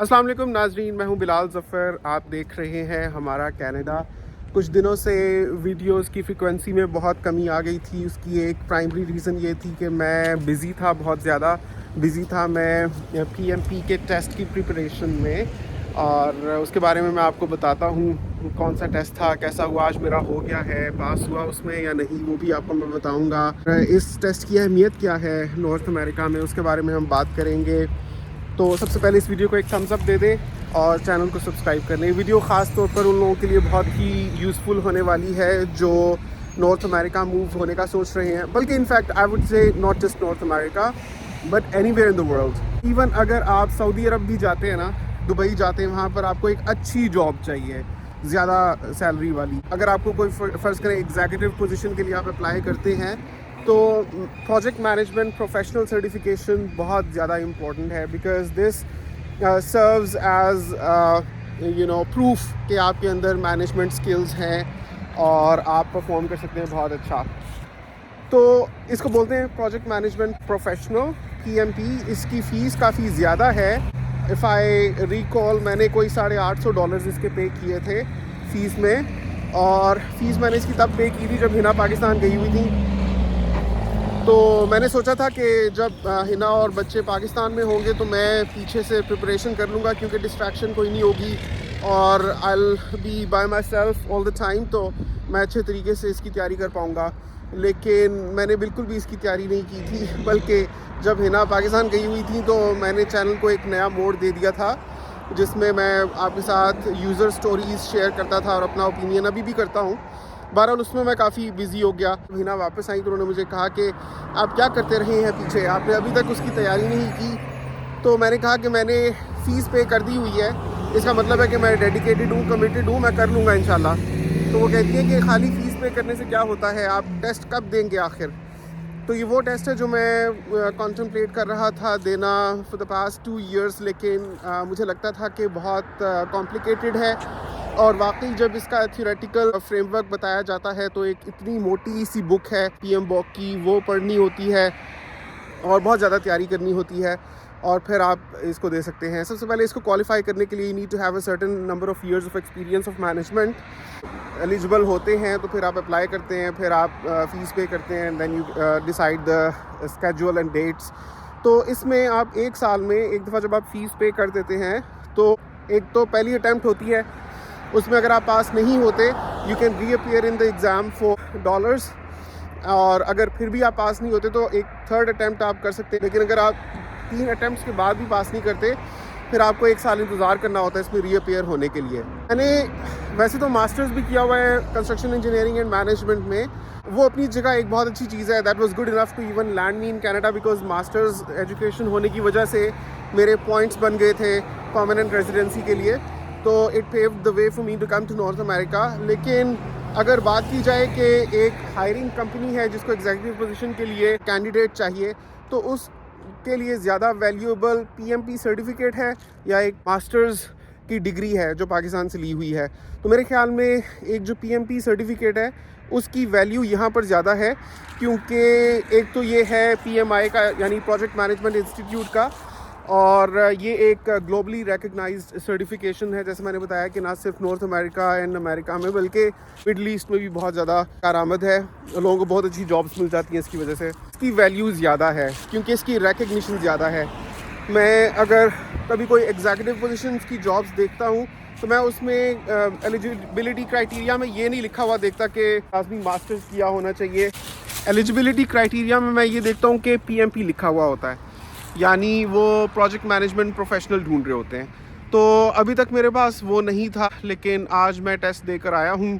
अस्सलाम वालेकुम नाजरीन, मैं हूं बिलाल ज़फ़र। आप देख रहे हैं हमारा कनाडा। कुछ दिनों से वीडियोस की फ्रीक्वेंसी में बहुत कमी आ गई थी। उसकी एक प्राइमरी रीज़न ये थी कि मैं बिज़ी था, बहुत ज़्यादा बिज़ी था मैं पीएमपी के टेस्ट की प्रिपरेशन में। और उसके बारे में मैं आपको बताता हूँ कौन सा टेस्ट था, कैसा हुआ, आज मेरा हो गया है, पास हुआ उसमें या नहीं, वो भी आपको मैं बताऊँगा। इस टेस्ट की अहमियत क्या है नॉर्थ अमेरिका में, उसके बारे में हम बात करेंगे। तो सबसे पहले इस वीडियो को एक थम्स अप दे दें और चैनल को सब्सक्राइब कर लें। ये वीडियो ख़ास तौर पर उन लोगों के लिए बहुत ही यूज़फुल होने वाली है जो नॉर्थ अमेरिका मूव होने का सोच रहे हैं, बल्कि in fact I would say not just north America but anywhere in the world. Even अगर आप सऊदी अरब भी जाते हैं ना, दुबई जाते हैं, वहाँ पर आपको एक अच्छी जॉब चाहिए, ज़्यादा सैलरी वाली। अगर आपको कोई फ़र्ज़ करें एग्जीक्यूटिव पोजीशन के लिए आप अप्लाई करते हैं तो प्रोजेक्ट मैनेजमेंट प्रोफेशनल सर्टिफिकेशन बहुत ज़्यादा इम्पॉर्टेंट है, because this serves as proof कि आपके अंदर मैनेजमेंट स्किल्स हैं और आप परफॉर्म कर सकते हैं बहुत अच्छा। तो इसको बोलते हैं प्रोजेक्ट मैनेजमेंट प्रोफेशनल, पीएमपी। इसकी फ़ीस काफ़ी ज़्यादा है। इफ़ आई रिकॉल, मैंने कोई $850 इसके पे किए थे फ़ीस में, और फ़ीस मैंने इसकी तब पे की थी जब हिना पाकिस्तान गई हुई थी। तो मैंने सोचा था कि जब हिना और बच्चे पाकिस्तान में होंगे तो मैं पीछे से प्रिपरेशन कर लूँगा, क्योंकि डिस्ट्रैक्शन कोई नहीं होगी और I will be bye my self all the time, तो मैं अच्छे तरीके से इसकी तैयारी कर पाऊँगा। लेकिन मैंने बिल्कुल भी इसकी तैयारी नहीं की थी, बल्कि जब हिना पाकिस्तान गई हुई थी तो मैंने चैनल को एक नया मोड़ दे दिया था, जिसमें मैं आपके साथ यूज़र स्टोरीज़ शेयर करता था और अपना ओपिनियन अभी भी करता हूँ। बहरहाल उसमें मैं काफ़ी बिज़ी हो गया। हिना वापस आई तो उन्होंने मुझे कहा कि आप क्या करते रहे हैं पीछे, आपने अभी तक उसकी तैयारी नहीं की। तो मैंने कहा कि मैंने फ़ीस पे कर दी हुई है, इसका मतलब है कि मैं डेडिकेटेड हूँ, कमिटेड हूँ, मैं कर लूँगा इंशाल्लाह। तो वो कहती है कि खाली फ़ीस पे करने से क्या होता है, आप टेस्ट कब देंगे आखिर। तो ये वो टेस्ट है जो मैं कॉन्टम्पलेट कर रहा था देना फॉर द पास्ट 2 ईयर्स, लेकिन मुझे लगता था कि बहुत कॉम्प्लिकेटेड है। और वाकई जब इसका थ्योरेटिकल फ्रेमवर्क बताया जाता है तो एक इतनी मोटी सी बुक है PMBOK की, वो पढ़नी होती है और बहुत ज़्यादा तैयारी करनी होती है, और फिर आप इसको दे सकते हैं। सबसे पहले इसको क्वालिफाई करने के लिए you need to have a certain number of years of experience of management. Eligible होते हैं तो फिर आप अप्लाई करते हैं, फिर आप फ़ीस पे करते हैं, then you decide the schedule and dates. तो इसमें आप 1 साल में एक दफ़ा जब आप फ़ीस पे कर देते हैं तो एक तो पहली अटैम्प्ट होती है, उसमें अगर आप पास नहीं होते you can reappear in the exam for $, और अगर फिर भी आप पास नहीं होते तो एक थर्ड अटैम्प्ट आप कर सकते हैं। लेकिन अगर आप 3 अटैम्प्ट्स के बाद भी पास नहीं करते फिर आपको 1 साल इंतज़ार करना होता है इसमें रीअपियर होने के लिए। मैंने वैसे तो मास्टर्स भी किया हुआ है कंस्ट्रक्शन इंजीनियरिंग एंड मैनेजमेंट में, वो अपनी जगह एक बहुत अच्छी चीज़ है। That was good enough to even land me in Canada, because masters education होने की वजह से मेरे पॉइंट्स बन गए थे परमानेंट रेजिडेंसी के लिए, तो it paved the way for me to come to north America. लेकिन अगर बात की जाए कि एक हायरिंग कंपनी है जिसको एग्जीक्यूटिव पोजीशन के लिए कैंडिडेट चाहिए, तो उसके लिए ज़्यादा वैल्यूएबल पीएमपी सर्टिफिकेट है या एक मास्टर्स की डिग्री है जो पाकिस्तान से ली हुई है। तो मेरे ख्याल में एक जो पीएमपी सर्टिफिकेट है उसकी वैल्यू यहाँ पर ज़्यादा है, क्योंकि एक तो ये है PMI का, यानी प्रोजेक्ट मैनेजमेंट इंस्टीट्यूट का, और ये एक ग्लोबली रिकग्नाइज्ड सर्टिफिकेशन है। जैसे मैंने बताया कि ना सिर्फ नॉर्थ अमेरिका एंड अमेरिका में बल्कि मिडल ईस्ट में भी बहुत ज़्यादा कारआमद है, लोगों को बहुत अच्छी जॉब्स मिल जाती हैं इसकी वजह से। इसकी वैल्यू ज़्यादा है क्योंकि इसकी रिकग्निशन ज़्यादा है। मैं अगर कभी कोई एग्जीक्यूटिव पोजीशंस की जॉब्स देखता हूँ तो मैं उसमें एलिजिबिलिटी क्राइटेरिया में ये नहीं लिखा हुआ देखता कि आदमी मास्टर्स किया होना चाहिए। एलिजिबिलिटी क्राइटेरिया में मैं ये देखता हूँ कि PMP लिखा हुआ होता है, यानी वो प्रोजेक्ट मैनेजमेंट प्रोफेशनल ढूंढ रहे होते हैं। तो अभी तक मेरे पास वो नहीं था, लेकिन आज मैं टेस्ट देकर आया हूँ,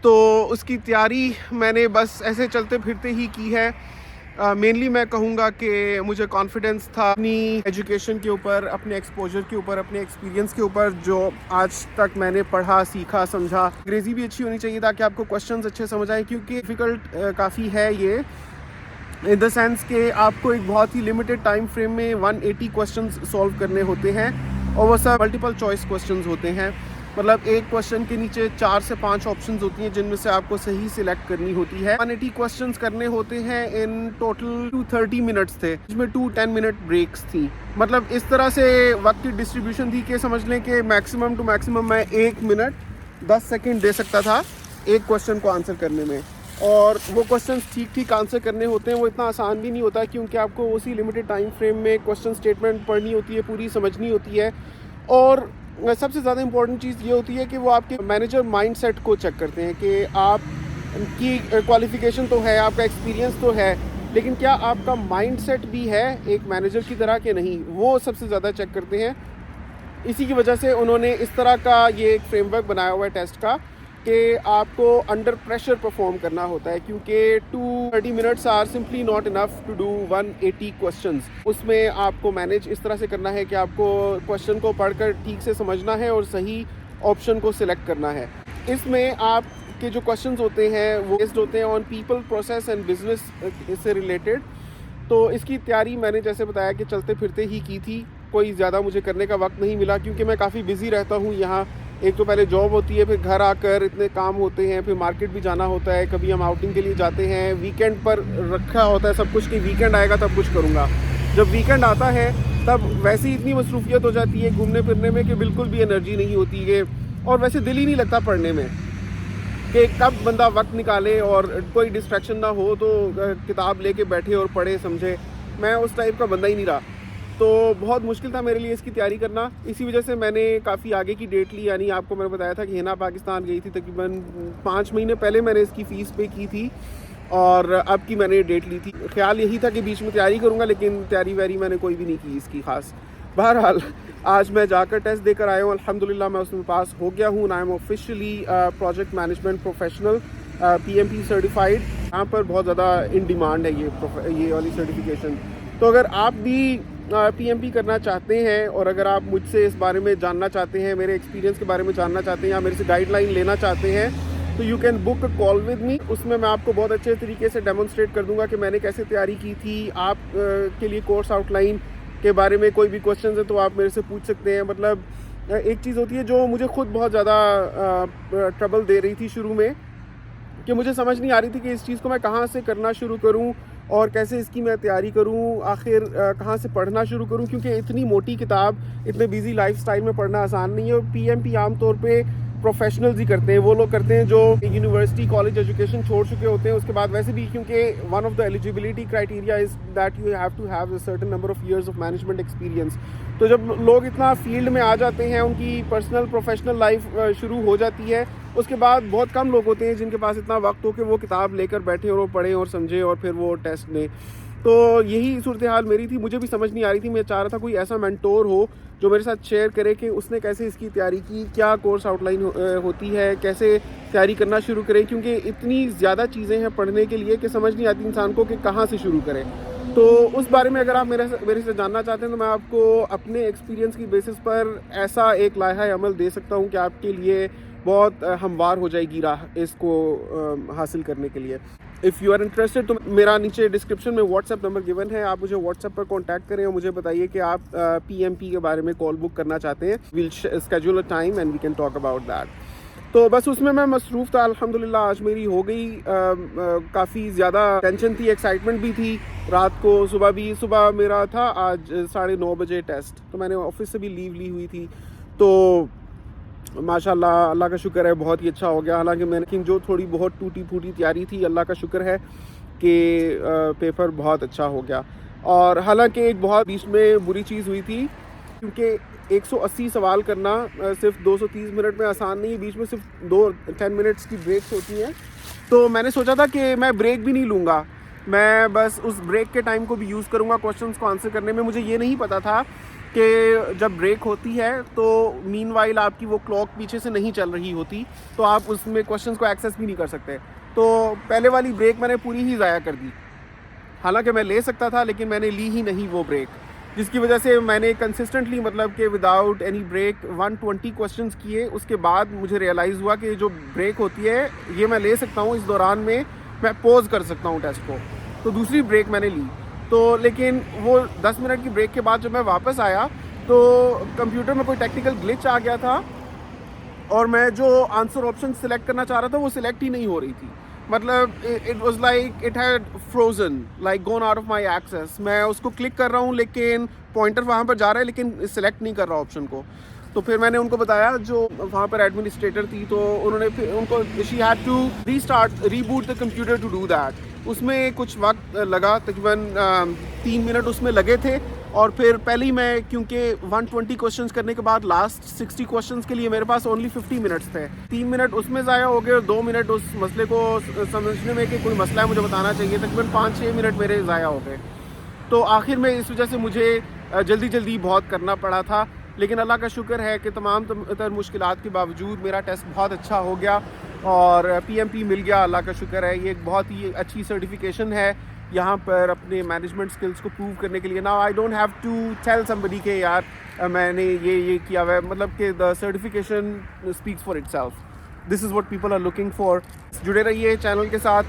तो उसकी तैयारी मैंने बस ऐसे चलते फिरते ही की है। मेनली मैं कहूँगा कि मुझे कॉन्फिडेंस था अपनी एजुकेशन के ऊपर, अपने एक्सपोजर के ऊपर, अपने एक्सपीरियंस के ऊपर जो आज तक मैंने पढ़ा, सीखा, समझा। अंग्रेज़ी भी अच्छी होनी चाहिए ताकि आपको क्वेश्चंस अच्छे समझ आए, क्योंकि डिफ़िकल्ट काफ़ी है ये, इन द सेंस कि आपको एक बहुत ही लिमिटेड टाइम फ्रेम में 180 क्वेश्चंस सॉल्व करने होते हैं, और वो सब मल्टीपल चॉइस क्वेश्चंस होते हैं। मतलब एक क्वेश्चन के नीचे 4 से 5 ऑप्शंस होती हैं जिनमें से आपको सही सिलेक्ट करनी होती है। 180 क्वेश्चंस करने होते हैं। इन टोटल 230 मिनट्स थे, जिसमें 2 10 मिनट ब्रेक्स थी। मतलब इस तरह से वक्त की डिस्ट्रीब्यूशन थी कि समझ लें कि मैक्सिमम टू मैक्सिमम मैं 1 मिनट 10 सेकेंड दे सकता था एक क्वेश्चन को आंसर करने में। और वो क्वेश्चन ठीक ठीक आंसर करने होते हैं। वो इतना आसान भी नहीं होता, क्योंकि आपको उसी लिमिटेड टाइम फ्रेम में क्वेश्चन स्टेटमेंट पढ़नी होती है, पूरी समझनी होती है। और सबसे ज़्यादा इंपॉर्टेंट चीज़ ये होती है कि वो आपके मैनेजर माइंडसेट को चेक करते हैं कि आप की क्वालिफ़िकेशन तो है, आपका एक्सपीरियंस तो है, लेकिन क्या आपका माइंडसेट भी है एक मैनेजर की तरह के नहीं, वो सबसे ज़्यादा चेक करते हैं। इसी की वजह से उन्होंने इस तरह का ये एक फ्रेमवर्क बनाया हुआ है टेस्ट का कि आपको अंडर प्रेशर परफॉर्म करना होता है, क्योंकि 230 minutes are simply not enough to do 180 questions. उसमें आपको मैनेज इस तरह से करना है कि आपको क्वेश्चन को पढ़कर ठीक से समझना है और सही ऑप्शन को सिलेक्ट करना है। इसमें आपके जो क्वेश्चंस होते हैं वो बेस्ड होते हैं on people, process and business से रिलेटेड। तो इसकी तैयारी मैंने जैसे बताया कि चलते फिरते ही की थी, कोई ज़्यादा मुझे करने का वक्त नहीं मिला, क्योंकि मैं काफ़ी बिज़ी रहता हूँ यहाँ। एक तो पहले जॉब होती है, फिर घर आकर इतने काम होते हैं, फिर मार्केट भी जाना होता है, कभी हम आउटिंग के लिए जाते हैं, वीकेंड पर रखा होता है सब कुछ कि वीकेंड आएगा तब कुछ करूँगा। जब वीकेंड आता है तब वैसे ही इतनी मसरूफियत हो जाती है घूमने फिरने में कि बिल्कुल भी एनर्जी नहीं होती है, और वैसे दिल ही नहीं लगता पढ़ने में कि कब बंदा वक्त निकाले और कोई डिस्ट्रैक्शन ना हो तो किताब लेके बैठे और पढ़े समझे। मैं उस टाइप का बंदा ही नहीं रहा, तो बहुत मुश्किल था मेरे लिए इसकी तैयारी करना। इसी वजह से मैंने काफ़ी आगे की डेट ली, यानी आपको मैंने बताया था कि हिना पाकिस्तान गई थी, तकरीबन 5 महीने पहले मैंने इसकी फ़ीस पे की थी और अब की मैंने डेट ली थी। ख्याल यही था कि बीच में तैयारी करूँगा, लेकिन तैयारी वैरी मैंने कोई भी नहीं की इसकी ख़ास। बहरहाल आज मैं जाकर टेस्ट देकर आया हूँ, अल्हम्दुलिल्लाह मैं उसमें पास हो गया हूँ। I am officially project management professional PMP certified. यहाँ पर बहुत ज़्यादा इन डिमांड है ये वाली सर्टिफिकेशन। तो अगर आप भी PMP करना चाहते हैं और अगर आप मुझसे इस बारे में जानना चाहते हैं, मेरे एक्सपीरियंस के बारे में जानना चाहते हैं या मेरे से गाइडलाइन लेना चाहते हैं, तो you can book a call with me. उसमें मैं आपको बहुत अच्छे तरीके से डेमोन्स्ट्रेट कर दूंगा कि मैंने कैसे तैयारी की थी। आप के लिए कोर्स आउटलाइन के बारे में कोई भी क्वेश्चन है तो आप मेरे से पूछ सकते हैं। मतलब एक चीज़ होती है जो मुझे खुद बहुत ज़्यादा ट्रबल दे रही थी शुरू में, कि मुझे समझ नहीं आ रही थी कि इस चीज़ को मैं कहाँ से करना शुरू करूँ और कैसे इसकी मैं तैयारी करूँ, आखिर कहाँ से पढ़ना शुरू करूँ, क्योंकि इतनी मोटी किताब इतने बिजी लाइफस्टाइल में पढ़ना आसान नहीं है। और PMP आमतौर पे प्रोफेशनल्स ही करते हैं, वो लोग करते हैं जो यूनिवर्सिटी कॉलेज एजुकेशन छोड़ चुके होते हैं उसके बाद वैसे भी, क्योंकि one of the eligibility criteria is that you have to have a certain number of years of management experience. तो जब लोग इतना फील्ड में आ जाते हैं, उनकी पर्सनल प्रोफेशनल लाइफ शुरू हो जाती है, उसके बाद बहुत कम लोग होते हैं जिनके पास इतना वक्त हो कि वो किताब लेकर बैठे और वो पढ़ें और समझें और फिर वो टेस्ट लें। तो यही सूरत हाल मेरी थी, मुझे भी समझ नहीं आ रही थी। मैं चाह रहा था कोई ऐसा मेंटोर हो जो मेरे साथ शेयर करे कि उसने कैसे इसकी तैयारी की, क्या कोर्स आउटलाइन होती है, कैसे तैयारी करना शुरू करें, क्योंकि इतनी ज़्यादा चीज़ें हैं पढ़ने के लिए कि समझ नहीं आती इंसान को कि कहाँ से शुरू करें। तो उस बारे में अगर आप मेरे से जानना चाहते हैं तो मैं आपको अपने एक्सपीरियंस की बेसिस पर ऐसा एक लाइहा अमल दे सकता हूँ कि आपके लिए बहुत हमवार हो जाएगी राह इसको हासिल करने के लिए। इफ़ यू आर इंटरेस्टेड तो मेरा नीचे डिस्क्रिप्शन में व्हाट्सएप नंबर गिवन है, आप मुझे व्हाट्सएप पर कांटेक्ट करें और मुझे बताइए कि आप PMP के बारे में कॉल बुक करना चाहते हैं। Will schedule a time and we can talk about that. तो बस उसमें मैं मसरूफ़ था, अल्हम्दुलिल्लाह आज मेरी हो गई। काफ़ी ज़्यादा टेंशन थी, एक्साइटमेंट भी थी रात को, सुबह मेरा था आज 9:30 बजे टेस्ट, तो मैंने ऑफिस से भी लीव ली हुई थी। तो माशाल्लाह अल्लाह का शुक्र है बहुत ही अच्छा हो गया। हालांकि मैंने जो थोड़ी बहुत टूटी फूटी तैयारी थी, अल्लाह का शुक्र है कि पेपर बहुत अच्छा हो गया। और हालांकि एक बहुत बीच में बुरी चीज़ हुई थी, क्योंकि 180 सवाल करना सिर्फ 230 मिनट में आसान नहीं है, बीच में सिर्फ 10 मिनट्स की ब्रेक्स होती हैं। तो मैंने सोचा था कि मैं ब्रेक भी नहीं लूँगा, मैं बस उस ब्रेक के टाइम को भी यूज़ करूँगा क्वेश्चंस को आंसर करने में। मुझे ये नहीं पता था कि जब ब्रेक होती है तो मीनवाइल आपकी वो क्लॉक पीछे से नहीं चल रही होती, तो आप उसमें क्वेश्चंस को एक्सेस भी नहीं कर सकते। तो पहले वाली ब्रेक मैंने पूरी ही ज़ाया कर दी। हालांकि मैं ले सकता था लेकिन मैंने ली ही नहीं वो ब्रेक, जिसकी वजह से मैंने कंसिस्टेंटली मतलब कि विदाउट एनी ब्रेक 120 क्वेश्चंस किए। उसके बाद मुझे रियलाइज़ हुआ कि जो ब्रेक होती है ये मैं ले सकता हूँ, इस दौरान में मैं पॉज कर सकता हूँ टेस्ट को। तो दूसरी ब्रेक मैंने ली, तो लेकिन वो 10 मिनट की ब्रेक के बाद जब मैं वापस आया तो कंप्यूटर में कोई टेक्निकल ग्लिच आ गया था और मैं जो आंसर ऑप्शन सिलेक्ट करना चाह रहा था वो सिलेक्ट ही नहीं हो रही थी। मतलब it was like it had frozen, like gone out of my access. मैं उसको क्लिक कर रहा हूँ लेकिन पॉइंटर वहाँ पर जा रहा है लेकिन सिलेक्ट नहीं कर रहा ऑप्शन को। तो फिर मैंने उनको बताया, जो वहाँ पर एडमिनिस्ट्रेटर थी, तो उन्होंने फिर उनको she had to reboot the computer to do that. उसमें कुछ वक्त लगा, तकरीबन 3 मिनट उसमें लगे थे। और फिर पहले ही मैं, क्योंकि 120 क्वेश्चंस करने के बाद लास्ट 60 क्वेश्चंस के लिए मेरे पास ओनली 50 मिनट्स थे। 3 मिनट उसमें ज़ाया हो गए और 2 मिनट उस मसले को समझने में कि कोई मसला है मुझे बताना चाहिए, तकरीबन 5-6 मिनट मेरे ज़ाया हो गए। तो आखिर में इस वजह से मुझे जल्दी जल्दी बहुत करना पड़ा था। लेकिन अल्लाह का शुक्र है कि तमाम तर मुश्किलात के बावजूद मेरा टेस्ट बहुत अच्छा हो गया और PMP मिल गया। अल्लाह का शुक्र है। ये एक बहुत ही अच्छी सर्टिफिकेशन है यहाँ पर अपने मैनेजमेंट स्किल्स को प्रूव करने के लिए। Now I don't have to tell somebody के यार मैंने ये किया हुआ है, मतलब कि the certification speaks for itself. This is what people are looking for. जुड़े रहिए चैनल के साथ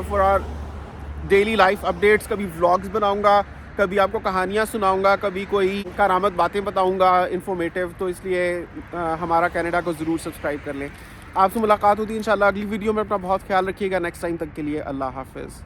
for our daily life updates. कभी व्लॉग्स बनाऊंगा, कभी आपको कहानियाँ सुनाऊंगा, कभी कोई करामत बातें बताऊंगा इंफॉर्मेटिव। तो इसलिए हमारा कनाडा को ज़रूर सब्सक्राइब कर लें। आपसे मुलाकात होती है इंशाल्लाह अगली वीडियो में। अपना बहुत ख्याल रखिएगा। नेक्स्ट टाइम तक के लिए अल्लाह हाफिज़।